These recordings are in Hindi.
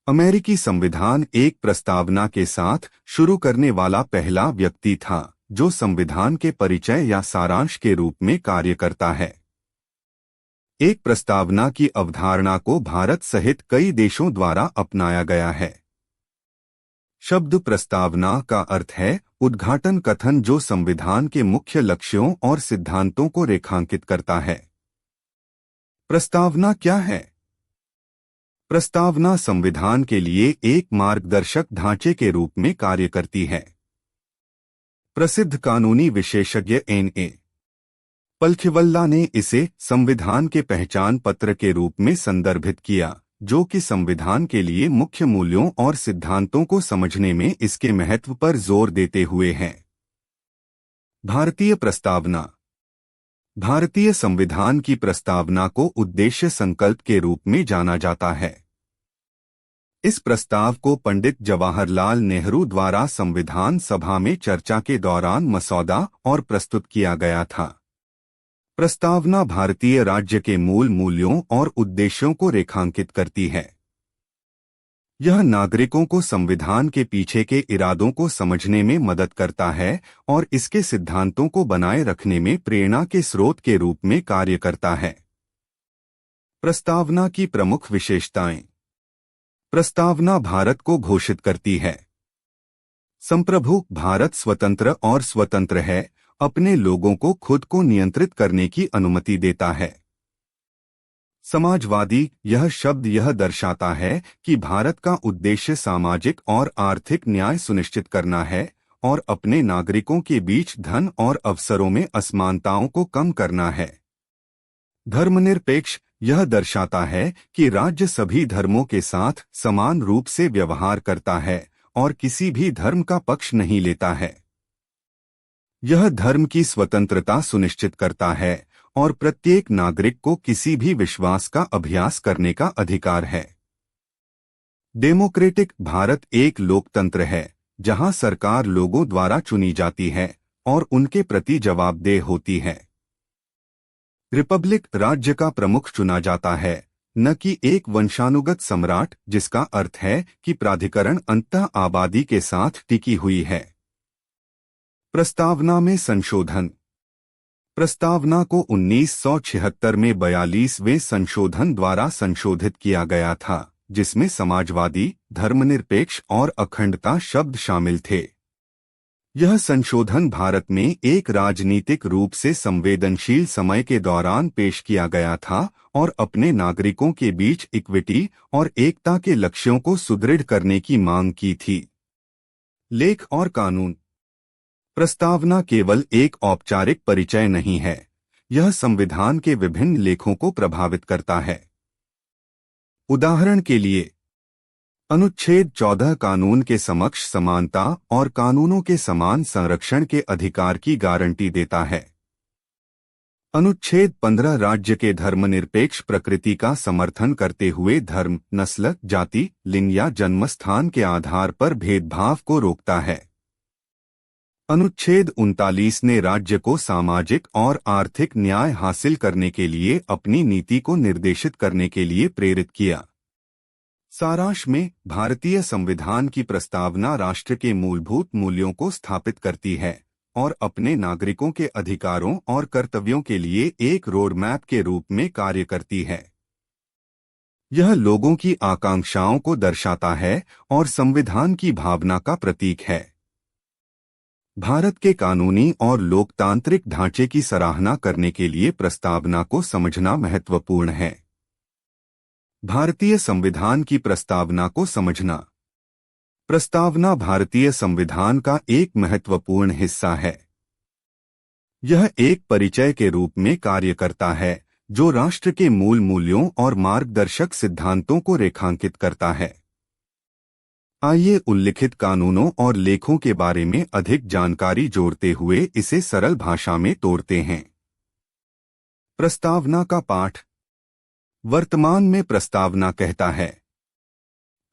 अमेरिकी संविधान एक प्रस्तावना के साथ शुरू करने वाला पहला व्यक्ति था जो संविधान के परिचय या सारांश के रूप में कार्य करता है। एक प्रस्तावना की अवधारणा को भारत सहित कई देशों द्वारा अपनाया गया है। शब्द प्रस्तावना का अर्थ है उद्घाटन कथन जो संविधान के मुख्य लक्ष्यों और सिद्धांतों को रेखांकित करता है। प्रस्तावना क्या है? प्रस्तावना संविधान के लिए एक मार्गदर्शक ढांचे के रूप में कार्य करती है। प्रसिद्ध कानूनी विशेषज्ञ N.A. पलखिवल्ला ने इसे संविधान के पहचान पत्र के रूप में संदर्भित किया, जो कि संविधान के लिए मुख्य मूल्यों और सिद्धांतों को समझने में इसके महत्व पर जोर देते हुए हैं। भारतीय प्रस्तावना। भारतीय संविधान की प्रस्तावना को उद्देश्य संकल्प के रूप में जाना जाता है। इस प्रस्ताव को पंडित जवाहरलाल नेहरू द्वारा संविधान सभा में चर्चा के दौरान मसौदा और प्रस्तुत किया गया था। प्रस्तावना भारतीय राज्य के मूल मूल्यों और उद्देश्यों को रेखांकित करती है। यह नागरिकों को संविधान के पीछे के इरादों को समझने में मदद करता है और इसके सिद्धांतों को बनाए रखने में प्रेरणा के स्रोत के रूप में कार्य करता है। प्रस्तावना की प्रमुख विशेषताएं। प्रस्तावना भारत को घोषित करती है। संप्रभु भारत स्वतंत्र और स्वतंत्र है, अपने लोगों को खुद को नियंत्रित करने की अनुमति देता है। समाजवादी, यह शब्द यह दर्शाता है कि भारत का उद्देश्य सामाजिक और आर्थिक न्याय सुनिश्चित करना है और अपने नागरिकों के बीच धन और अवसरों में असमानताओं को कम करना है। धर्मनिरपेक्ष, यह दर्शाता है कि राज्य सभी धर्मों के साथ समान रूप से व्यवहार करता है और किसी भी धर्म का पक्ष नहीं लेता है। यह धर्म की स्वतंत्रता सुनिश्चित करता है और प्रत्येक नागरिक को किसी भी विश्वास का अभ्यास करने का अधिकार है। डेमोक्रेटिक, भारत एक लोकतंत्र है जहां सरकार लोगों द्वारा चुनी जाती है और उनके प्रति जवाबदेह होती है। रिपब्लिक, राज्य का प्रमुख चुना जाता है, न कि एक वंशानुगत सम्राट, जिसका अर्थ है कि प्राधिकरण अंततः आबादी के साथ टिकी हुई है। प्रस्तावना में संशोधन। प्रस्तावना को 1976 में 42वें संशोधन द्वारा संशोधित किया गया था, जिसमें समाजवादी, धर्मनिरपेक्ष और अखंडता शब्द शामिल थे। यह संशोधन भारत में एक राजनीतिक रूप से संवेदनशील समय के दौरान पेश किया गया था और अपने नागरिकों के बीच इक्विटी और एकता के लक्ष्यों को सुदृढ़ करने की मांग की थी। लेख और कानून। प्रस्तावना केवल एक औपचारिक परिचय नहीं है, यह संविधान के विभिन्न लेखों को प्रभावित करता है। उदाहरण के लिए, अनुच्छेद 14 कानून के समक्ष समानता और कानूनों के समान संरक्षण के अधिकार की गारंटी देता है। अनुच्छेद 15 राज्य के धर्मनिरपेक्ष प्रकृति का समर्थन करते हुए धर्म, नस्ल, जाति, लिंग या जन्मस्थान के आधार पर भेदभाव को रोकता है। अनुच्छेद 39 ने राज्य को सामाजिक और आर्थिक न्याय हासिल करने के लिए अपनी नीति को निर्देशित करने के लिए प्रेरित किया। सारांश में, भारतीय संविधान की प्रस्तावना राष्ट्र के मूलभूत मूल्यों को स्थापित करती है और अपने नागरिकों के अधिकारों और कर्तव्यों के लिए एक रोड मैप के रूप में कार्य करती है। यह लोगों की आकांक्षाओं को दर्शाता है और संविधान की भावना का प्रतीक है। भारत के कानूनी और लोकतांत्रिक ढांचे की सराहना करने के लिए प्रस्तावना को समझना महत्वपूर्ण है। भारतीय संविधान की प्रस्तावना को समझना। प्रस्तावना भारतीय संविधान का एक महत्वपूर्ण हिस्सा है। यह एक परिचय के रूप में कार्य करता है जो राष्ट्र के मूल मूल्यों और मार्गदर्शक सिद्धांतों को रेखांकित करता है। आइए उल्लिखित कानूनों और लेखों के बारे में अधिक जानकारी जोड़ते हुए इसे सरल भाषा में तोड़ते हैं। प्रस्तावना का पाठ। वर्तमान में प्रस्तावना कहता है,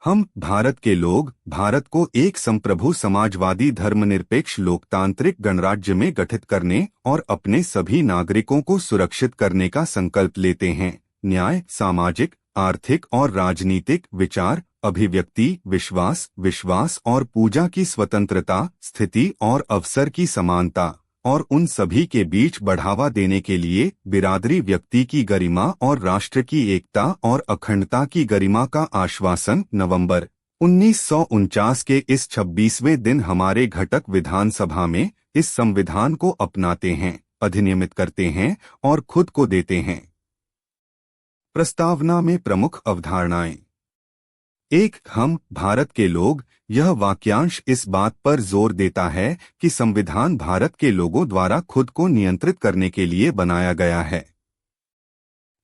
हम भारत के लोग भारत को एक संप्रभु समाजवादी धर्मनिरपेक्ष लोकतांत्रिक गणराज्य में गठित करने और अपने सभी नागरिकों को सुरक्षित करने का संकल्प लेते हैं। न्याय, सामाजिक, आर्थिक और राजनीतिक विचार, अभिव्यक्ति, विश्वास और पूजा की स्वतंत्रता, स्थिति और अवसर की समानता और उन सभी के बीच बढ़ावा देने के लिए बिरादरी, व्यक्ति की गरिमा और राष्ट्र की एकता और अखंडता की गरिमा का आश्वासन। नवंबर 1949 के इस 26वें दिन हमारे घटक विधानसभा में इस संविधान को अपनाते हैं, अधिनियमित करते हैं और खुद को देते हैं। प्रस्तावना में प्रमुख अवधारणाएं। 1. हम भारत के लोग। यह वाक्यांश इस बात पर जोर देता है कि संविधान भारत के लोगों द्वारा खुद को नियंत्रित करने के लिए बनाया गया है।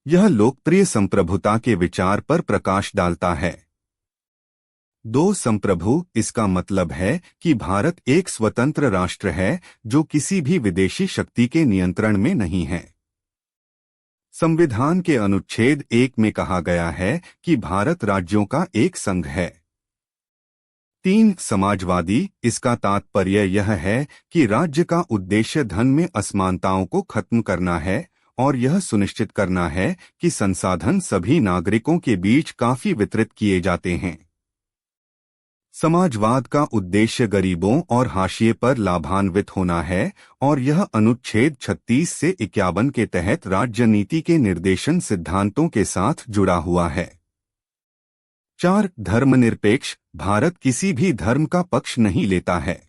यह लोकप्रिय संप्रभुता के विचार पर प्रकाश डालता है। 2. संप्रभु। इसका मतलब है कि भारत एक स्वतंत्र राष्ट्र है जो किसी भी विदेशी शक्ति के नियंत्रण में नहीं है। संविधान के अनुच्छेद 1 में कहा गया है कि भारत राज्यों का एक संघ है। 3. समाजवादी। इसका तात्पर्य यह है कि राज्य का उद्देश्य धन में असमानताओं को खत्म करना है और यह सुनिश्चित करना है कि संसाधन सभी नागरिकों के बीच काफी वितरित किए जाते हैं। समाजवाद का उद्देश्य गरीबों और हाशिए पर लाभान्वित होना है और यह अनुच्छेद 36 से 51 के तहत राज्य नीति के निर्देशन सिद्धांतों के साथ जुड़ा हुआ है। 4. धर्मनिरपेक्ष। भारत किसी भी धर्म का पक्ष नहीं लेता है।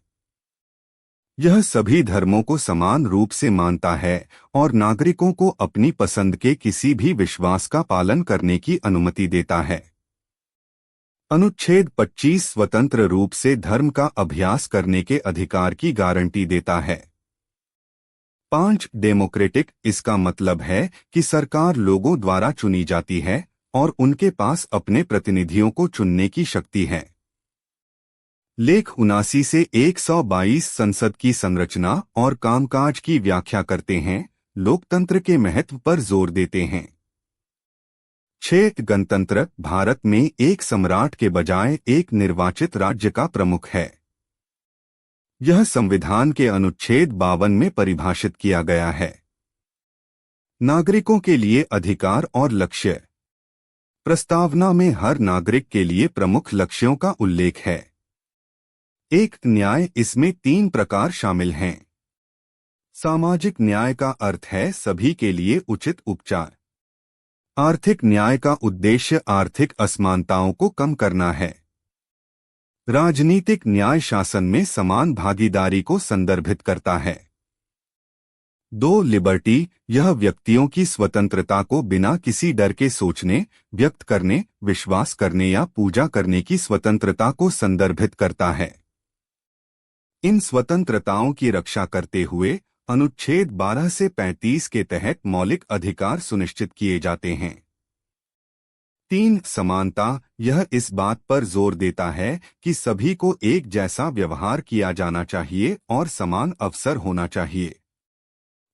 यह सभी धर्मों को समान रूप से मानता है और नागरिकों को अपनी पसंद के किसी भी विश्वास का पालन करने की अनुमति देता है। अनुच्छेद 25 स्वतंत्र रूप से धर्म का अभ्यास करने के अधिकार की गारंटी देता है। 5. डेमोक्रेटिक। इसका मतलब है कि सरकार लोगों द्वारा चुनी जाती है और उनके पास अपने प्रतिनिधियों को चुनने की शक्ति है। लेख 79 से 122 संसद की संरचना और कामकाज की व्याख्या करते हैं, लोकतंत्र के महत्व पर जोर देते हैं। 6. गणतंत्र। भारत में एक सम्राट के बजाय एक निर्वाचित राज्य का प्रमुख है। यह संविधान के अनुच्छेद 52 में परिभाषित किया गया है। नागरिकों के लिए अधिकार और लक्ष्य। प्रस्तावना में हर नागरिक के लिए प्रमुख लक्ष्यों का उल्लेख है। 1. न्याय। इसमें 3 प्रकार शामिल हैं। सामाजिक न्याय का अर्थ है सभी के लिए उचित उपचार। आर्थिक न्याय का उद्देश्य आर्थिक असमानताओं को कम करना है। राजनीतिक न्याय शासन में समान भागीदारी को संदर्भित करता है। 2. लिबर्टी। यह व्यक्तियों की स्वतंत्रता को बिना किसी डर के सोचने, व्यक्त करने, विश्वास करने या पूजा करने की स्वतंत्रता को संदर्भित करता है। इन स्वतंत्रताओं की रक्षा करते हुए अनुच्छेद 12 से 35 के तहत मौलिक अधिकार सुनिश्चित किए जाते हैं। 3. समानता। यह इस बात पर जोर देता है कि सभी को एक जैसा व्यवहार किया जाना चाहिए और समान अवसर होना चाहिए।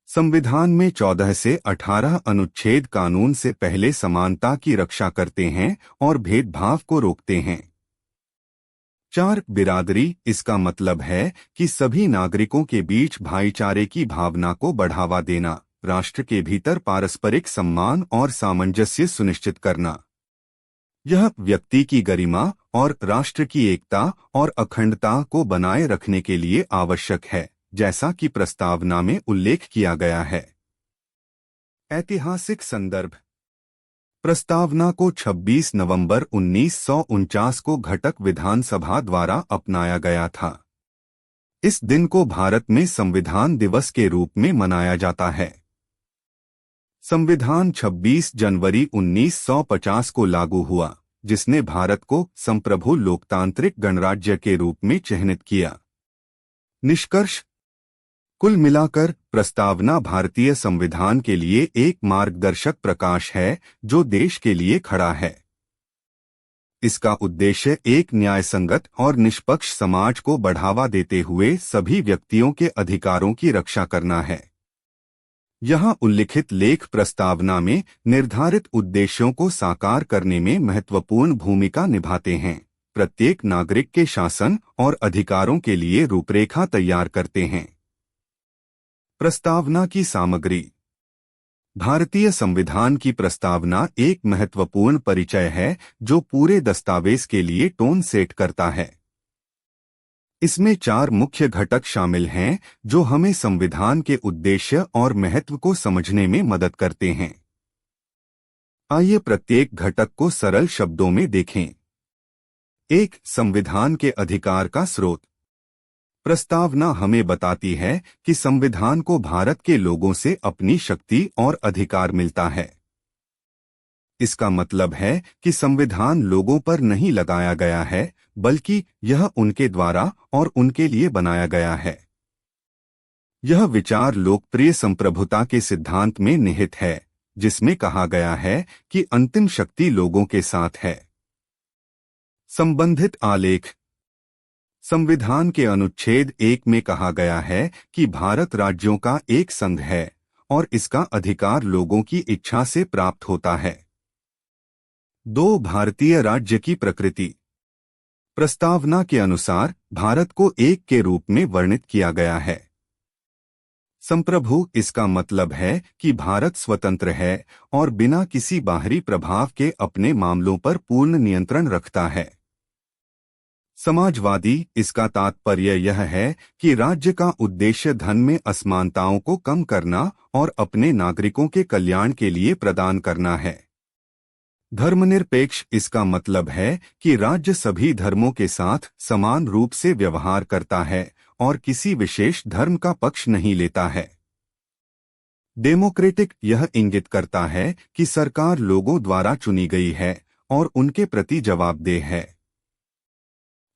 संविधान में 14 से 18 अनुच्छेद कानून से पहले समानता की रक्षा करते हैं और भेदभाव को रोकते हैं। 4. बिरादरी। इसका मतलब है कि सभी नागरिकों के बीच भाईचारे की भावना को बढ़ावा देना, राष्ट्र के भीतर पारस्परिक सम्मान और सामंजस्य सुनिश्चित करना। यह व्यक्ति की गरिमा और राष्ट्र की एकता और अखंडता को बनाए रखने के लिए आवश्यक है, जैसा कि प्रस्तावना में उल्लेख किया गया है। ऐतिहासिक संदर्भ। प्रस्तावना को 26 नवंबर 1949 को घटक विधानसभा द्वारा अपनाया गया था। इस दिन को भारत में संविधान दिवस के रूप में मनाया जाता है। संविधान 26 जनवरी 1950 को लागू हुआ, जिसने भारत को संप्रभु लोकतांत्रिक गणराज्य के रूप में चिह्नित किया। निष्कर्ष। कुल मिलाकर प्रस्तावना भारतीय संविधान के लिए एक मार्गदर्शक प्रकाश है जो देश के लिए खड़ा है। इसका उद्देश्य एक न्यायसंगत और निष्पक्ष समाज को बढ़ावा देते हुए सभी व्यक्तियों के अधिकारों की रक्षा करना है। यहाँ उल्लिखित लेख प्रस्तावना में निर्धारित उद्देश्यों को साकार करने में महत्वपूर्ण भूमिका निभाते हैं, प्रत्येक नागरिक के शासन और अधिकारों के लिए रूपरेखा तैयार करते हैं। प्रस्तावना की सामग्री। भारतीय संविधान की प्रस्तावना एक महत्वपूर्ण परिचय है जो पूरे दस्तावेज के लिए टोन सेट करता है। इसमें 4 मुख्य घटक शामिल हैं जो हमें संविधान के उद्देश्य और महत्व को समझने में मदद करते हैं। आइए प्रत्येक घटक को सरल शब्दों में देखें। 1. संविधान के अधिकार का स्रोत। प्रस्तावना हमें बताती है कि संविधान को भारत के लोगों से अपनी शक्ति और अधिकार मिलता है। इसका मतलब है कि संविधान लोगों पर नहीं लगाया गया है, बल्कि यह उनके द्वारा और उनके लिए बनाया गया है। यह विचार लोकप्रिय संप्रभुता के सिद्धांत में निहित है, जिसमें कहा गया है कि अंतिम शक्ति लोगों के साथ है। संबंधित आलेख। संविधान के अनुच्छेद 1 में कहा गया है कि भारत राज्यों का एक संघ है और इसका अधिकार लोगों की इच्छा से प्राप्त होता है। 2. भारतीय राज्य की प्रकृति। प्रस्तावना के अनुसार भारत को एक के रूप में वर्णित किया गया है। संप्रभु इसका मतलब है कि भारत स्वतंत्र है और बिना किसी बाहरी प्रभाव के अपने मामलों पर पूर्ण नियंत्रण रखता है। समाजवादी इसका तात्पर्य यह है कि राज्य का उद्देश्य धन में असमानताओं को कम करना और अपने नागरिकों के कल्याण के लिए प्रदान करना है। धर्मनिरपेक्ष इसका मतलब है कि राज्य सभी धर्मों के साथ समान रूप से व्यवहार करता है और किसी विशेष धर्म का पक्ष नहीं लेता है। डेमोक्रेटिक यह इंगित करता है कि सरकार लोगों द्वारा चुनी गई है और उनके प्रति जवाबदेह है।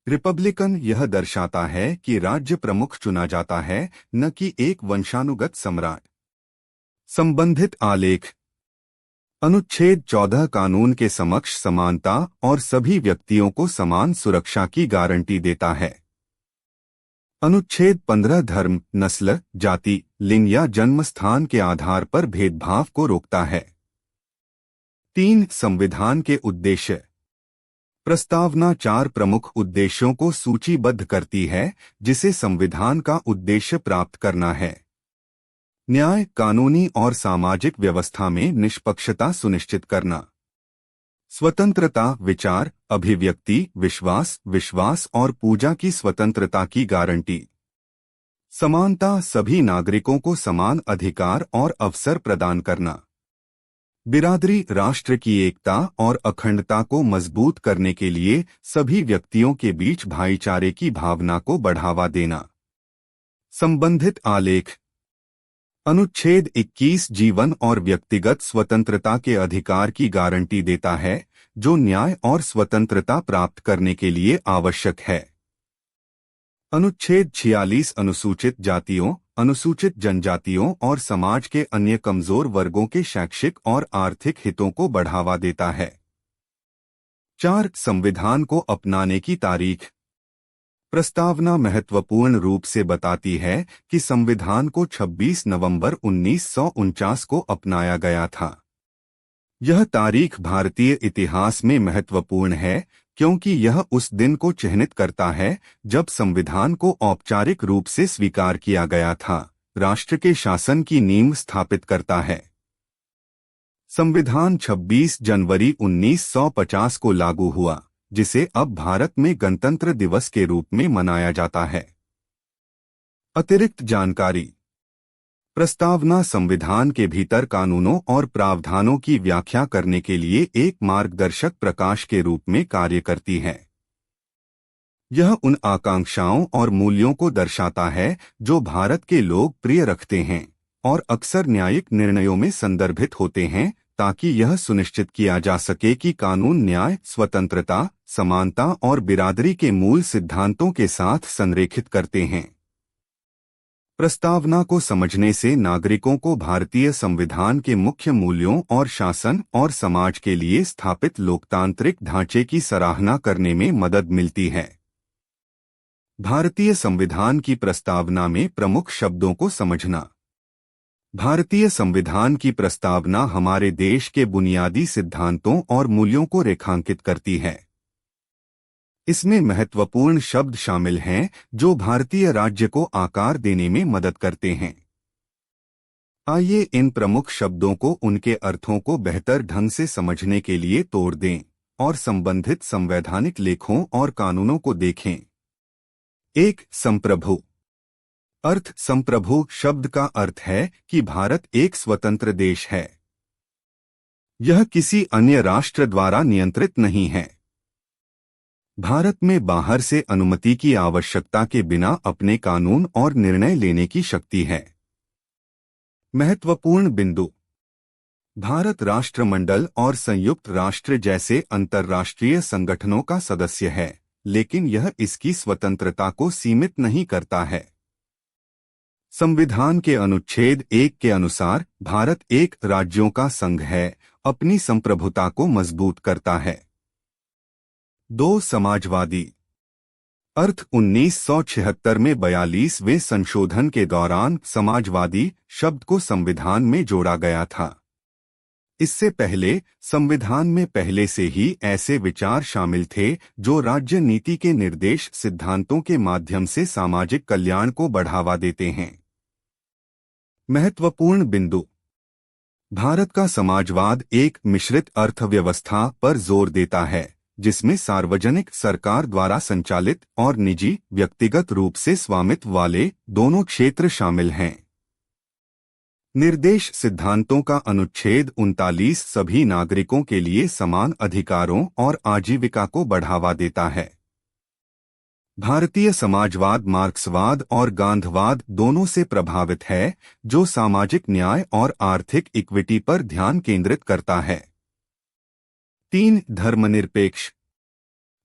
रिपब्लिकन यह दर्शाता है कि राज्य प्रमुख चुना जाता है, न कि एक वंशानुगत सम्राट। संबंधित आलेख। अनुच्छेद 14 कानून के समक्ष समानता और सभी व्यक्तियों को समान सुरक्षा की गारंटी देता है। अनुच्छेद 15 धर्म, नस्ल, जाति, लिंग या जन्म स्थान के आधार पर भेदभाव को रोकता है। 3. संविधान के उद्देश्य। प्रस्तावना 4 प्रमुख उद्देश्यों को सूचीबद्ध करती है, जिसे संविधान का उद्देश्य प्राप्त करना है। न्याय, कानूनी और सामाजिक व्यवस्था में निष्पक्षता सुनिश्चित करना। स्वतंत्रता, विचार, अभिव्यक्ति, विश्वास और पूजा की स्वतंत्रता की गारंटी। समानता, सभी नागरिकों को समान अधिकार और अवसर प्रदान करना। बिरादरी, राष्ट्र की एकता और अखंडता को मजबूत करने के लिए सभी व्यक्तियों के बीच भाईचारे की भावना को बढ़ावा देना। संबंधित आलेख। अनुच्छेद 21 जीवन और व्यक्तिगत स्वतंत्रता के अधिकार की गारंटी देता है, जो न्याय और स्वतंत्रता प्राप्त करने के लिए आवश्यक है। अनुच्छेद 46 अनुसूचित जातियों, अनुसूचित जनजातियों और समाज के अन्य कमजोर वर्गों के शैक्षिक और आर्थिक हितों को बढ़ावा देता है। 4. संविधान को अपनाने की तारीख। प्रस्तावना महत्वपूर्ण रूप से बताती है कि संविधान को 26 नवंबर 1949 को अपनाया गया था। यह तारीख भारतीय इतिहास में महत्वपूर्ण है क्योंकि यह उस दिन को चिह्नित करता है जब संविधान को औपचारिक रूप से स्वीकार किया गया था, राष्ट्र के शासन की नींव स्थापित करता है। संविधान 26 जनवरी 1950 को लागू हुआ, जिसे अब भारत में गणतंत्र दिवस के रूप में मनाया जाता है। अतिरिक्त जानकारी। प्रस्तावना संविधान के भीतर कानूनों और प्रावधानों की व्याख्या करने के लिए एक मार्गदर्शक प्रकाश के रूप में कार्य करती है। यह उन आकांक्षाओं और मूल्यों को दर्शाता है जो भारत के लोग प्रिय रखते हैं और अक्सर न्यायिक निर्णयों में संदर्भित होते हैं, ताकि यह सुनिश्चित किया जा सके कि कानून न्याय, स्वतंत्रता, समानता और बिरादरी के मूल सिद्धांतों के साथ संरेखित करते हैं। प्रस्तावना को समझने से नागरिकों को भारतीय संविधान के मुख्य मूल्यों और शासन और समाज के लिए स्थापित लोकतांत्रिक ढांचे की सराहना करने में मदद मिलती है। भारतीय संविधान की प्रस्तावना में प्रमुख शब्दों को समझना। भारतीय संविधान की प्रस्तावना हमारे देश के बुनियादी सिद्धांतों और मूल्यों को रेखांकित करती है। इसमें महत्वपूर्ण शब्द शामिल हैं जो भारतीय राज्य को आकार देने में मदद करते हैं। आइए इन प्रमुख शब्दों को उनके अर्थों को बेहतर ढंग से समझने के लिए तोड़ दें और संबंधित संवैधानिक लेखों और कानूनों को देखें। एक, संप्रभु। अर्थ। संप्रभु शब्द का अर्थ है कि भारत एक स्वतंत्र देश है। यह किसी अन्य राष्ट्र द्वारा नियंत्रित नहीं है। भारत में बाहर से अनुमति की आवश्यकता के बिना अपने कानून और निर्णय लेने की शक्ति है। महत्वपूर्ण बिंदु। भारत राष्ट्रमंडल और संयुक्त राष्ट्र जैसे अंतर्राष्ट्रीय संगठनों का सदस्य है, लेकिन यह इसकी स्वतंत्रता को सीमित नहीं करता है। संविधान के अनुच्छेद 1 के अनुसार भारत एक राज्यों का संघ है, अपनी संप्रभुता को मजबूत करता है। 2, समाजवादी। अर्थ। 1976 में 42वें संशोधन के दौरान समाजवादी शब्द को संविधान में जोड़ा गया था। इससे पहले संविधान में पहले से ही ऐसे विचार शामिल थे जो राज्य नीति के निर्देश सिद्धांतों के माध्यम से सामाजिक कल्याण को बढ़ावा देते हैं। महत्वपूर्ण बिंदु। भारत का समाजवाद एक मिश्रित अर्थव्यवस्था पर जोर देता है, जिसमें सार्वजनिक सरकार द्वारा संचालित और निजी व्यक्तिगत रूप से स्वामित्व वाले दोनों क्षेत्र शामिल हैं। निर्देश सिद्धांतों का अनुच्छेद 39 सभी नागरिकों के लिए समान अधिकारों और आजीविका को बढ़ावा देता है। भारतीय समाजवाद मार्क्सवाद और गांधवाद दोनों से प्रभावित है, जो सामाजिक न्याय और आर्थिक इक्विटी पर ध्यान केंद्रित करता है। 3, धर्मनिरपेक्ष।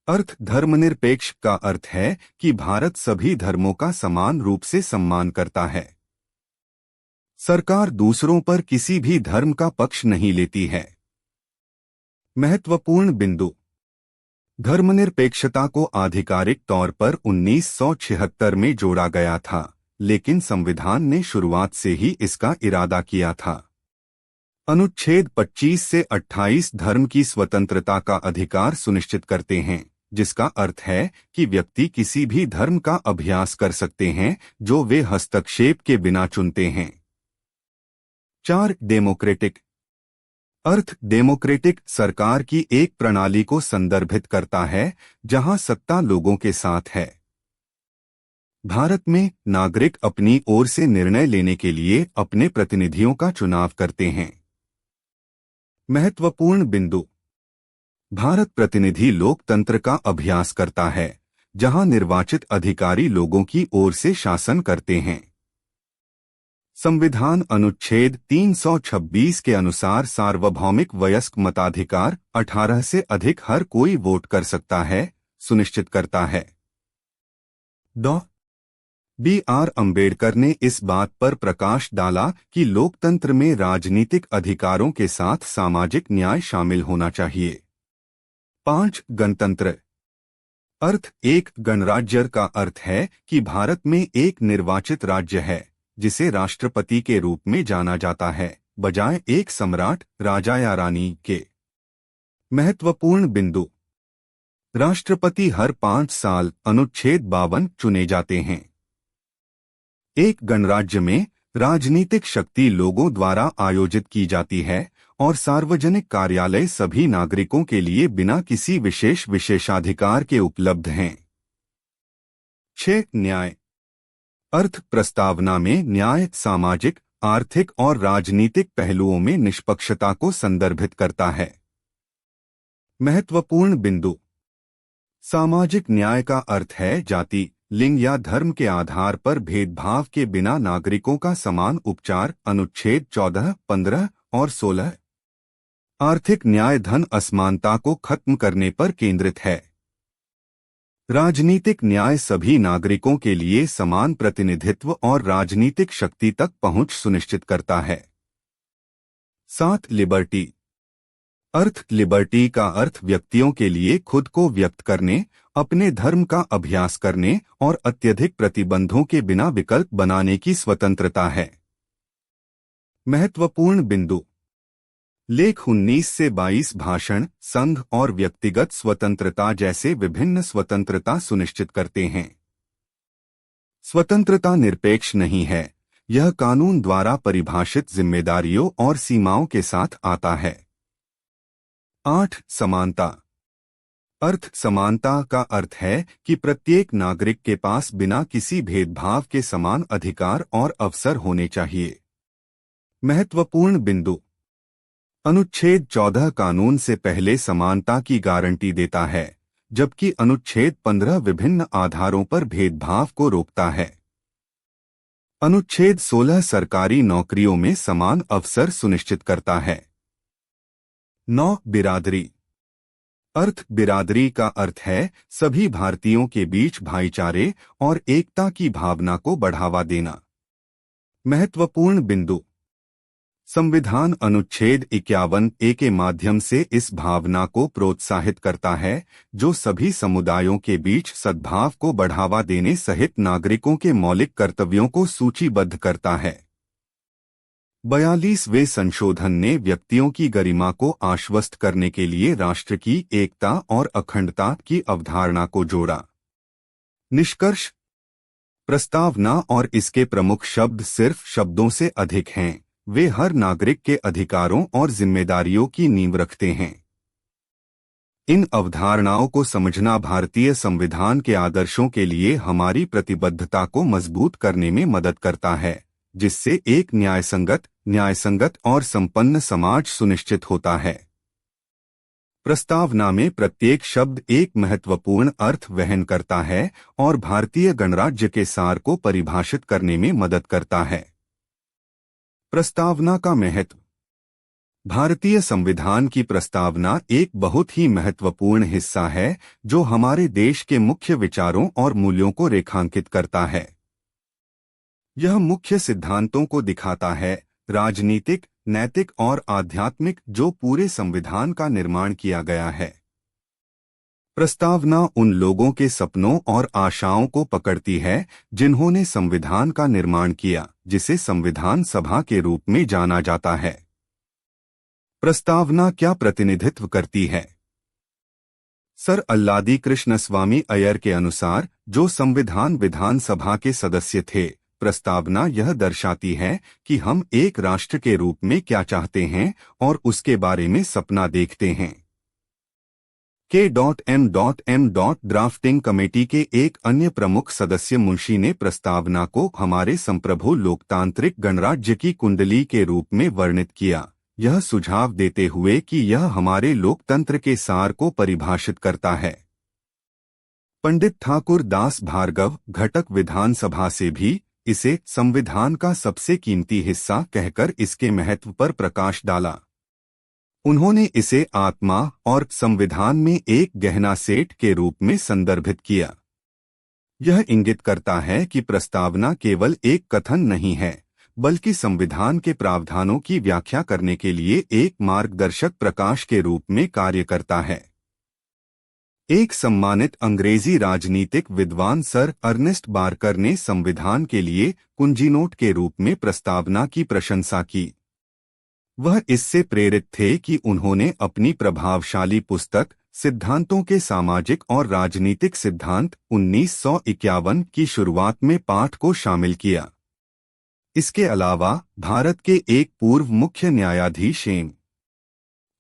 अर्थ। धर्मनिरपेक्ष का अर्थ है कि भारत सभी धर्मों का समान रूप से सम्मान करता है। सरकार दूसरों पर किसी भी धर्म का पक्ष नहीं लेती है। महत्वपूर्ण बिंदु। धर्मनिरपेक्षता को आधिकारिक तौर पर 1976 में जोड़ा गया था, लेकिन संविधान ने शुरुआत से ही इसका इरादा किया था। अनुच्छेद 25 से 28 धर्म की स्वतंत्रता का अधिकार सुनिश्चित करते हैं, जिसका अर्थ है कि व्यक्ति किसी भी धर्म का अभ्यास कर सकते हैं जो वे हस्तक्षेप के बिना चुनते हैं। 4, डेमोक्रेटिक। अर्थ। डेमोक्रेटिक सरकार की एक प्रणाली को संदर्भित करता है जहां सत्ता लोगों के साथ है। भारत में नागरिक अपनी ओर से निर्णय लेने के लिए अपने प्रतिनिधियों का चुनाव करते हैं। महत्वपूर्ण बिंदु। भारत प्रतिनिधि लोकतंत्र का अभ्यास करता है, जहां निर्वाचित अधिकारी लोगों की ओर से शासन करते हैं। संविधान अनुच्छेद 326 के अनुसार सार्वभौमिक वयस्क मताधिकार 18 से अधिक हर कोई वोट कर सकता है सुनिश्चित करता है। डॉ. B.R. अम्बेडकर ने इस बात पर प्रकाश डाला कि लोकतंत्र में राजनीतिक अधिकारों के साथ सामाजिक न्याय शामिल होना चाहिए। 5, गणतंत्र। अर्थ। एक गणराज्य का अर्थ है कि भारत में एक निर्वाचित राज्य है जिसे राष्ट्रपति के रूप में जाना जाता है, बजाय एक सम्राट, राजा या रानी के। महत्वपूर्ण बिंदु। राष्ट्रपति हर 5 साल अनुच्छेद 52 चुने जाते हैं। एक गणराज्य में राजनीतिक शक्ति लोगों द्वारा आयोजित की जाती है और सार्वजनिक कार्यालय सभी नागरिकों के लिए बिना किसी विशेष विशेषाधिकार के उपलब्ध हैं। 6, न्याय। अर्थ। प्रस्तावना में न्याय सामाजिक, आर्थिक और राजनीतिक पहलुओं में निष्पक्षता को संदर्भित करता है। महत्वपूर्ण बिंदु। सामाजिक न्याय का अर्थ है जाति, लिंग या धर्म के आधार पर भेदभाव के बिना नागरिकों का समान उपचार। अनुच्छेद 14, 15 और 16। आर्थिक न्याय धन असमानता को खत्म करने पर केंद्रित है। राजनीतिक न्याय सभी नागरिकों के लिए समान प्रतिनिधित्व और राजनीतिक शक्ति तक पहुंच सुनिश्चित करता है। 7, लिबर्टी। अर्थ। लिबर्टी का अर्थ व्यक्तियों के लिए खुद को व्यक्त करने, अपने धर्म का अभ्यास करने और अत्यधिक प्रतिबंधों के बिना विकल्प बनाने की स्वतंत्रता है। महत्वपूर्ण बिंदु। लेख 19 से 22 भाषण, संघ और व्यक्तिगत स्वतंत्रता जैसे विभिन्न स्वतंत्रता सुनिश्चित करते हैं। स्वतंत्रता निरपेक्ष नहीं है, यह कानून द्वारा परिभाषित जिम्मेदारियों और सीमाओं के साथ आता है। 8. समानता। अर्थ समानता का अर्थ है कि प्रत्येक नागरिक के पास बिना किसी भेदभाव के समान अधिकार और अवसर होने चाहिए। महत्वपूर्ण बिंदु। अनुच्छेद 14 कानून से पहले समानता की गारंटी देता है, जबकि अनुच्छेद 15 विभिन्न आधारों पर भेदभाव को रोकता है। अनुच्छेद 16 सरकारी नौकरियों में समान अवसर सुनिश्चित करता है। 9. बिरादरी। अर्थ बिरादरी का अर्थ है सभी भारतीयों के बीच भाईचारे और एकता की भावना को बढ़ावा देना। महत्वपूर्ण बिंदु। संविधान अनुच्छेद 51A के माध्यम से इस भावना को प्रोत्साहित करता है, जो सभी समुदायों के बीच सद्भाव को बढ़ावा देने सहित नागरिकों के मौलिक कर्तव्यों को सूचीबद्ध करता है। 42वें संशोधन ने व्यक्तियों की गरिमा को आश्वस्त करने के लिए राष्ट्र की एकता और अखंडता की अवधारणा को जोड़ा। निष्कर्ष। प्रस्तावना और इसके प्रमुख शब्द सिर्फ शब्दों से अधिक हैं, वे हर नागरिक के अधिकारों और जिम्मेदारियों की नींव रखते हैं। इन अवधारणाओं को समझना भारतीय संविधान के आदर्शों के लिए हमारी प्रतिबद्धता को मजबूत करने में मदद करता है, जिससे एक न्यायसंगत और संपन्न समाज सुनिश्चित होता है। प्रस्तावना में प्रत्येक शब्द एक महत्वपूर्ण अर्थ वहन करता है और भारतीय गणराज्य के सार को परिभाषित करने में मदद करता है। प्रस्तावना का महत्व। भारतीय संविधान की प्रस्तावना एक बहुत ही महत्वपूर्ण हिस्सा है जो हमारे देश के मुख्य विचारों और मूल्यों को रेखांकित करता है। यह मुख्य सिद्धांतों को दिखाता है, राजनीतिक, नैतिक और आध्यात्मिक, जो पूरे संविधान का निर्माण किया गया है। प्रस्तावना उन लोगों के सपनों और आशाओं को पकड़ती है जिन्होंने संविधान का निर्माण किया, जिसे संविधान सभा के रूप में जाना जाता है। प्रस्तावना क्या प्रतिनिधित्व करती है? सर अल्लादी कृष्णस्वामी अय्यर के अनुसार, जो संविधान विधानसभा के सदस्य थे, प्रस्तावना यह दर्शाती है कि हम एक राष्ट्र के रूप में क्या चाहते हैं और उसके बारे में सपना देखते हैं। K.M. ड्राफ्टिंग कमेटी के एक अन्य प्रमुख सदस्य मुंशी ने प्रस्तावना को हमारे संप्रभु लोकतांत्रिक गणराज्य की कुंडली के रूप में वर्णित किया, यह सुझाव देते हुए कि यह हमारे लोकतंत्र के सार को परिभाषित करता है। पंडित ठाकुर दास भार्गव घटक विधानसभा से भी इसे संविधान का सबसे कीमती हिस्सा कहकर इसके महत्व पर प्रकाश डाला। उन्होंने इसे आत्मा और संविधान में एक गहना सेट के रूप में संदर्भित किया। यह इंगित करता है कि प्रस्तावना केवल एक कथन नहीं है, बल्कि संविधान के प्रावधानों की व्याख्या करने के लिए एक मार्गदर्शक प्रकाश के रूप में कार्य करता है। एक सम्मानित अंग्रेजी राजनीतिक विद्वान सर अर्नेस्ट बार्कर ने संविधान के लिए कुंजीनोट के रूप में प्रस्तावना की प्रशंसा की। वह इससे प्रेरित थे कि उन्होंने अपनी प्रभावशाली पुस्तक सिद्धांतों के सामाजिक और राजनीतिक सिद्धांत 1951 की शुरुआत में पाठ को शामिल किया। इसके अलावा भारत के एक पूर्व मुख्य न्यायाधीश एम.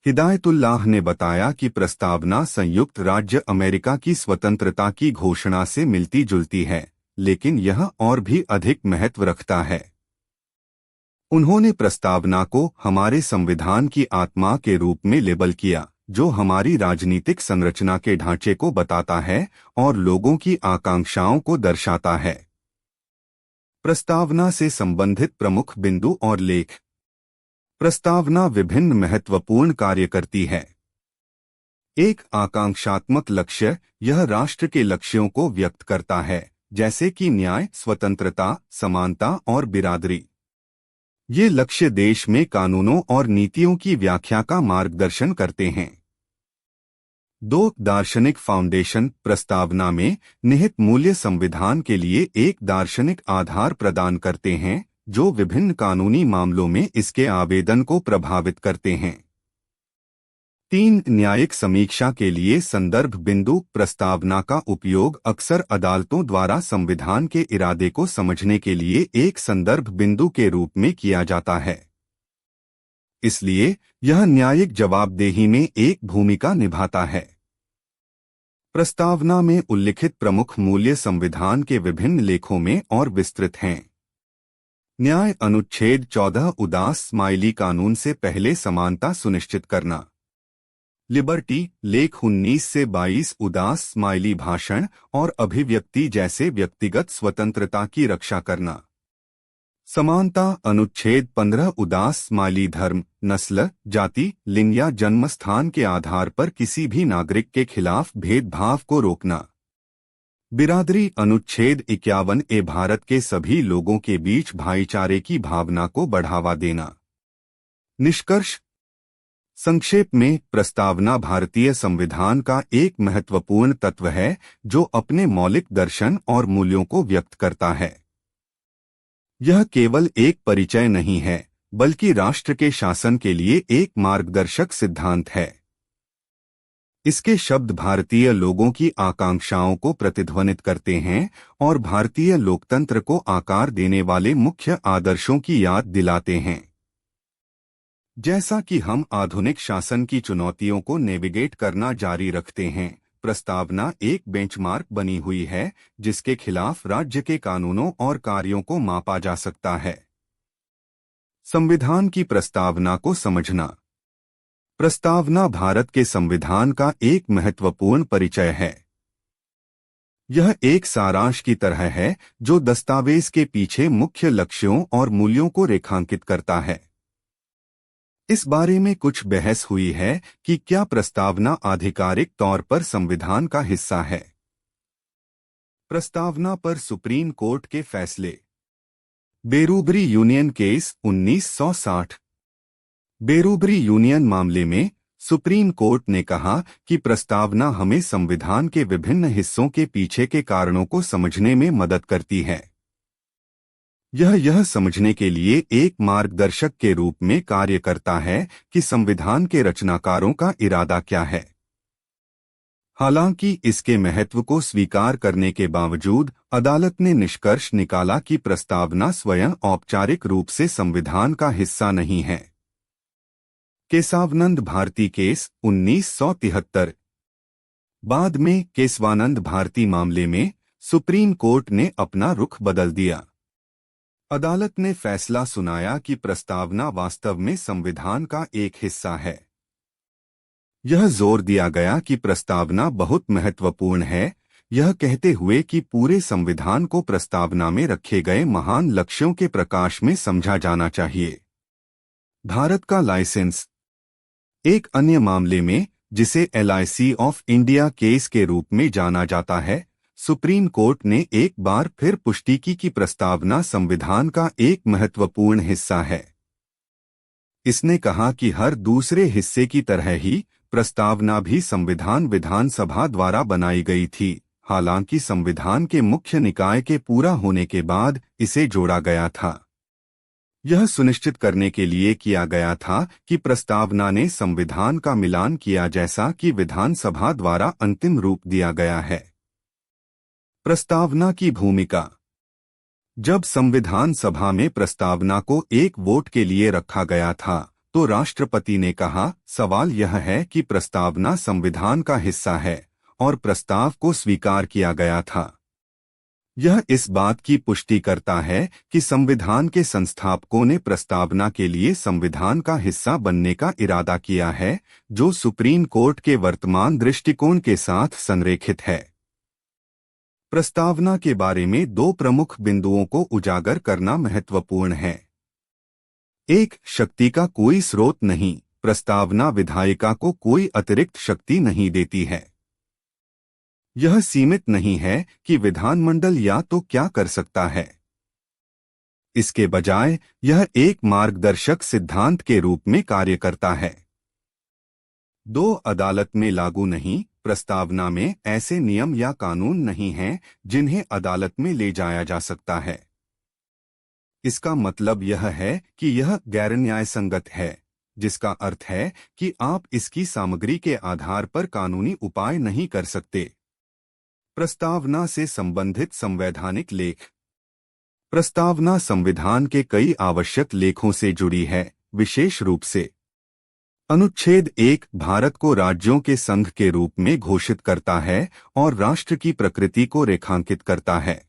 हिदायतुल्लाह ने बताया कि प्रस्तावना संयुक्त राज्य अमेरिका की स्वतंत्रता की घोषणा से मिलती जुलती है, लेकिन यह और भी अधिक महत्व रखता है। उन्होंने प्रस्तावना को हमारे संविधान की आत्मा के रूप में लेबल किया, जो हमारी राजनीतिक संरचना के ढांचे को बताता है और लोगों की आकांक्षाओं को दर्शाता है। प्रस्तावना से संबंधित प्रमुख बिंदु और लेख। प्रस्तावना विभिन्न महत्वपूर्ण कार्य करती है। एक आकांक्षात्मक लक्ष्य, यह राष्ट्र के लक्ष्यों को व्यक्त करता है, जैसे कि न्याय, स्वतंत्रता, समानता और बिरादरी। ये लक्ष्य देश में कानूनों और नीतियों की व्याख्या का मार्गदर्शन करते हैं। 2. दार्शनिक फाउंडेशन। प्रस्तावना में निहित मूल्य संविधान के लिए एक दार्शनिक आधार प्रदान करते हैं, जो विभिन्न कानूनी मामलों में इसके आवेदन को प्रभावित करते हैं। 3 न्यायिक समीक्षा के लिए संदर्भ बिंदु। प्रस्तावना का उपयोग अक्सर अदालतों द्वारा संविधान के इरादे को समझने के लिए एक संदर्भ बिंदु के रूप में किया जाता है। इसलिए यह न्यायिक जवाबदेही में एक भूमिका निभाता है। प्रस्तावना में उल्लिखित प्रमुख मूल्य संविधान के विभिन्न लेखों में और विस्तृत हैं। न्याय अनुच्छेद 14 उदास स्माइली कानून से पहले समानता सुनिश्चित करना। लिबर्टी लेख 19 से 22 उदास स्माइली भाषण और अभिव्यक्ति जैसे व्यक्तिगत स्वतंत्रता की रक्षा करना। समानता अनुच्छेद 15 उदास स्माइली धर्म, नस्ल, जाति, लिंग या जन्म स्थान के आधार पर किसी भी नागरिक के खिलाफ भेदभाव को रोकना। बिरादरी अनुच्छेद 51 ए भारत के सभी लोगों के बीच भाईचारे की भावना को बढ़ावा देना। निष्कर्ष। संक्षेप में, प्रस्तावना भारतीय संविधान का एक महत्वपूर्ण तत्व है जो अपने मौलिक दर्शन और मूल्यों को व्यक्त करता है। यह केवल एक परिचय नहीं है, बल्कि राष्ट्र के शासन के लिए एक मार्गदर्शक सिद्धांत है। इसके शब्द भारतीय लोगों की आकांक्षाओं को प्रतिध्वनित करते हैं और भारतीय लोकतंत्र को आकार देने वाले मुख्य आदर्शों की याद दिलाते हैं। जैसा कि हम आधुनिक शासन की चुनौतियों को नेविगेट करना जारी रखते हैं, प्रस्तावना एक बेंचमार्क बनी हुई है जिसके खिलाफ राज्य के कानूनों और कार्यों को मापा जा सकता है। संविधान की प्रस्तावना को समझना। प्रस्तावना भारत के संविधान का एक महत्वपूर्ण परिचय है। यह एक सारांश की तरह है जो दस्तावेज के पीछे मुख्य लक्ष्यों और मूल्यों को रेखांकित करता है। इस बारे में कुछ बहस हुई है कि क्या प्रस्तावना आधिकारिक तौर पर संविधान का हिस्सा है। प्रस्तावना पर सुप्रीम कोर्ट के फैसले। Berubari union case 1960। Berubari union मामले में सुप्रीम कोर्ट ने कहा कि प्रस्तावना हमें संविधान के विभिन्न हिस्सों के पीछे के कारणों को समझने में मदद करती है। यह समझने के लिए एक मार्गदर्शक के रूप में कार्य करता है कि संविधान के रचनाकारों का इरादा क्या है। हालांकि इसके महत्व को स्वीकार करने के बावजूद अदालत ने निष्कर्ष निकाला कि प्रस्तावना स्वयं औपचारिक रूप से संविधान का हिस्सा नहीं है। केशवानंद भारती केस 1973। बाद में केशवानंद भारती मामले में सुप्रीम कोर्ट ने अपना रुख बदल दिया। अदालत ने फैसला सुनाया कि प्रस्तावना वास्तव में संविधान का एक हिस्सा है। यह जोर दिया गया कि प्रस्तावना बहुत महत्वपूर्ण है, यह कहते हुए कि पूरे संविधान को प्रस्तावना में रखे गए महान लक्ष्यों के प्रकाश में समझा जाना चाहिए। भारत का लाइसेंस। एक अन्य मामले में, जिसे LIC ऑफ इंडिया केस के रूप में जाना जाता है, सुप्रीम कोर्ट ने एक बार फिर पुष्टि की कि प्रस्तावना संविधान का एक महत्वपूर्ण हिस्सा है। इसने कहा कि हर दूसरे हिस्से की तरह ही प्रस्तावना भी संविधान विधानसभा द्वारा बनाई गई थी, हालांकि संविधान के मुख्य निकाय के पूरा होने के बाद इसे जोड़ा गया था। यह सुनिश्चित करने के लिए किया गया था कि प्रस्तावना ने संविधान का मिलान किया जैसा कि विधानसभा द्वारा अंतिम रूप दिया गया है। प्रस्तावना की भूमिका। जब संविधान सभा में प्रस्तावना को एक वोट के लिए रखा गया था, तो राष्ट्रपति ने कहा, सवाल यह है कि प्रस्तावना संविधान का हिस्सा है, और प्रस्ताव को स्वीकार किया गया था। यह इस बात की पुष्टि करता है कि संविधान के संस्थापकों ने प्रस्तावना के लिए संविधान का हिस्सा बनने का इरादा किया है, जो सुप्रीम कोर्ट के वर्तमान दृष्टिकोण के साथ संरेखित है। प्रस्तावना के बारे में 2 प्रमुख बिंदुओं को उजागर करना महत्वपूर्ण है। 1. शक्ति का कोई स्रोत नहीं। प्रस्तावना विधायिका को कोई अतिरिक्त शक्ति नहीं देती है। यह सीमित नहीं है कि विधानमंडल या तो क्या कर सकता है। इसके बजाय यह एक मार्गदर्शक सिद्धांत के रूप में कार्य करता है। 2. अदालत में लागू नहीं। प्रस्तावना में ऐसे नियम या कानून नहीं हैं जिन्हें अदालत में ले जाया जा सकता है। इसका मतलब यह है कि यह गैर न्यायसंगत है। जिसका अर्थ है कि आप इसकी सामग्री के आधार पर कानूनी उपाय नहीं कर सकते। प्रस्तावना से संबंधित संवैधानिक लेख। प्रस्तावना संविधान के कई आवश्यक लेखों से जुड़ी है, विशेष रूप से अनुच्छेद 1 भारत को राज्यों के संघ के रूप में घोषित करता है और राष्ट्र की प्रकृति को रेखांकित करता है।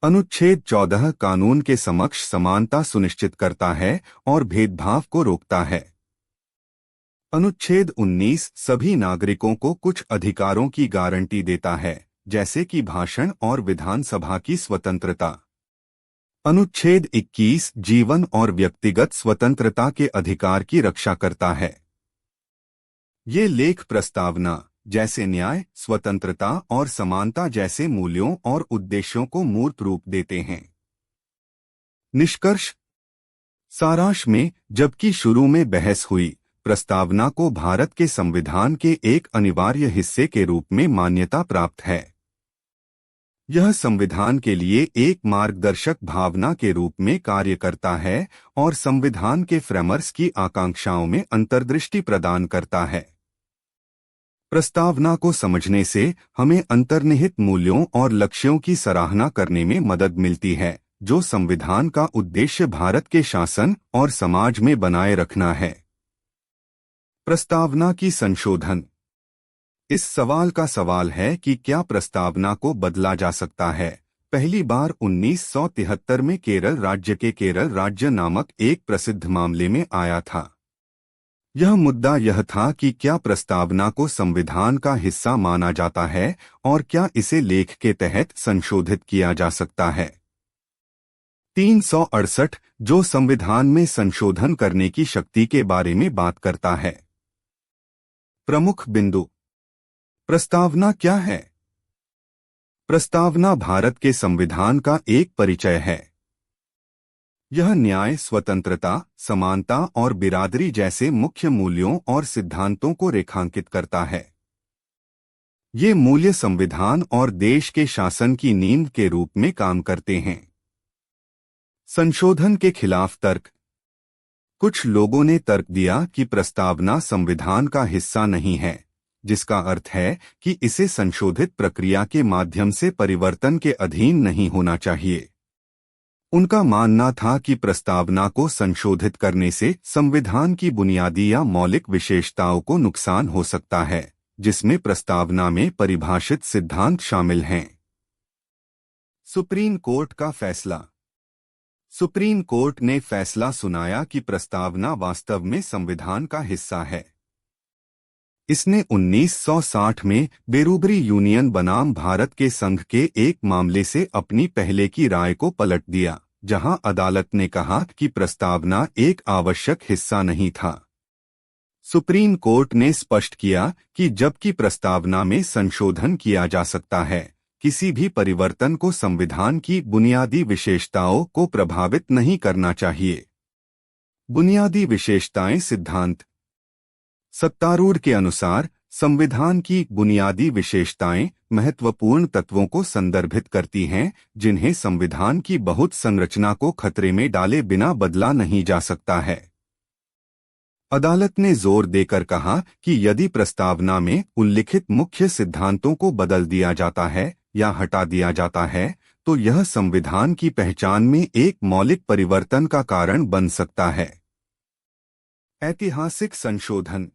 अनुच्छेद 14 कानून के समक्ष समानता सुनिश्चित करता है और भेदभाव को रोकता है। अनुच्छेद 19 सभी नागरिकों को कुछ अधिकारों की गारंटी देता है, जैसे कि भाषण और विधानसभा की स्वतंत्रता। अनुच्छेद 21 जीवन और व्यक्तिगत स्वतंत्रता के अधिकार की रक्षा करता है। ये लेख प्रस्तावना, जैसे न्याय, स्वतंत्रता और समानता जैसे मूल्यों और उद्देश्यों को मूर्त रूप देते हैं। निष्कर्ष। सारांश में, जबकि शुरू में बहस हुई, प्रस्तावना को भारत के संविधान के एक अनिवार्य हिस्से के रूप में मान्यता प्राप्त है। यह संविधान के लिए एक मार्गदर्शक भावना के रूप में कार्य करता है और संविधान के फ्रेमर्स की आकांक्षाओं में अंतर्दृष्टि प्रदान करता है। प्रस्तावना को समझने से हमें अंतर्निहित मूल्यों और लक्ष्यों की सराहना करने में मदद मिलती है, जो संविधान का उद्देश्य भारत के शासन और समाज में बनाए रखना है। प्रस्तावना की संशोधन। इस सवाल का सवाल है कि क्या प्रस्तावना को बदला जा सकता है। पहली बार 1973 में केरल राज्य के केरल राज्य नामक एक प्रसिद्ध मामले में आया था। यह मुद्दा यह था कि क्या प्रस्तावना को संविधान का हिस्सा माना जाता है और क्या इसे लेख के तहत संशोधित किया जा सकता है। 368 जो संविधान में संशोधन करने की शक्ति के बारे में बात करता है। प्रमुख बिंदु। प्रस्तावना क्या है? प्रस्तावना भारत के संविधान का एक परिचय है। यह न्याय, स्वतंत्रता, समानता और बिरादरी जैसे मुख्य मूल्यों और सिद्धांतों को रेखांकित करता है। ये मूल्य संविधान और देश के शासन की नींव के रूप में काम करते हैं। संशोधन के खिलाफ तर्क। कुछ लोगों ने तर्क दिया कि प्रस्तावना संविधान का हिस्सा नहीं है, जिसका अर्थ है कि इसे संशोधित प्रक्रिया के माध्यम से परिवर्तन के अधीन नहीं होना चाहिए। उनका मानना था कि प्रस्तावना को संशोधित करने से संविधान की बुनियादी या मौलिक विशेषताओं को नुकसान हो सकता है, जिसमें प्रस्तावना में परिभाषित सिद्धांत शामिल हैं। सुप्रीम कोर्ट का फैसला। सुप्रीम कोर्ट ने फैसला सुनाया कि प्रस्तावना वास्तव में संविधान का हिस्सा है। इसने 1960 में बेरूबरी यूनियन बनाम भारत के संघ के एक मामले से अपनी पहले की राय को पलट दिया, जहां अदालत ने कहा कि प्रस्तावना एक आवश्यक हिस्सा नहीं था। सुप्रीम कोर्ट ने स्पष्ट किया कि जबकि प्रस्तावना में संशोधन किया जा सकता है, किसी भी परिवर्तन को संविधान की बुनियादी विशेषताओं को प्रभावित नहीं करना चाहिए। बुनियादी विशेषताएं सिद्धांत। सत्तारूढ़ के अनुसार संविधान की बुनियादी विशेषताएं महत्वपूर्ण तत्वों को संदर्भित करती हैं, जिन्हें संविधान की बहुत संरचना को खतरे में डाले बिना बदला नहीं जा सकता है। अदालत ने जोर देकर कहा कि यदि प्रस्तावना में उल्लिखित मुख्य सिद्धांतों को बदल दिया जाता है या हटा दिया जाता है, तो यह संविधान की पहचान में एक मौलिक परिवर्तन का कारण बन सकता है। ऐतिहासिक संशोधन।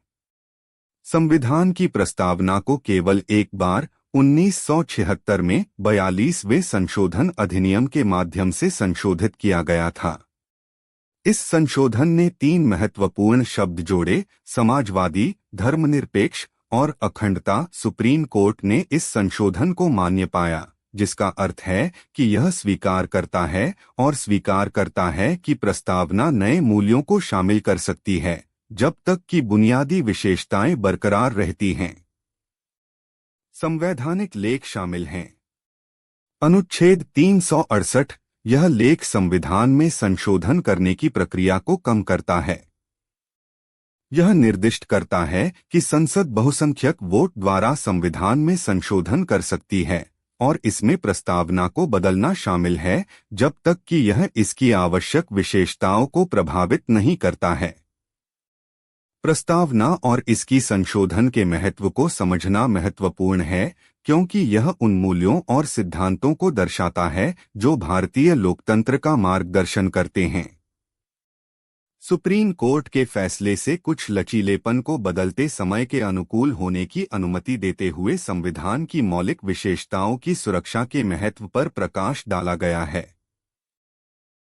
संविधान की प्रस्तावना को केवल एक बार 1976 में 42वें संशोधन अधिनियम के माध्यम से संशोधित किया गया था। इस संशोधन ने 3 महत्वपूर्ण शब्द जोड़े: समाजवादी, धर्मनिरपेक्ष और अखंडता। सुप्रीम कोर्ट ने इस संशोधन को मान्य पाया, जिसका अर्थ है कि यह स्वीकार करता है और स्वीकार करता है कि प्रस्तावना नए मूल्यों को शामिल कर सकती है, जब तक कि बुनियादी विशेषताएं बरकरार रहती हैं। संवैधानिक लेख शामिल हैं। अनुच्छेद 368 यह लेख संविधान में संशोधन करने की प्रक्रिया को कम करता है। यह निर्दिष्ट करता है कि संसद बहुसंख्यक वोट द्वारा संविधान में संशोधन कर सकती है और इसमें प्रस्तावना को बदलना शामिल है, जब तक कि यह इसकी आवश्यक विशेषताओं को प्रभावित नहीं करता है। प्रस्तावना और इसकी संशोधन के महत्व को समझना महत्वपूर्ण है, क्योंकि यह उन मूल्यों और सिद्धांतों को दर्शाता है जो भारतीय लोकतंत्र का मार्गदर्शन करते हैं। सुप्रीम कोर्ट के फैसले से कुछ लचीलेपन को बदलते समय के अनुकूल होने की अनुमति देते हुए संविधान की मौलिक विशेषताओं की सुरक्षा के महत्व पर प्रकाश डाला गया है।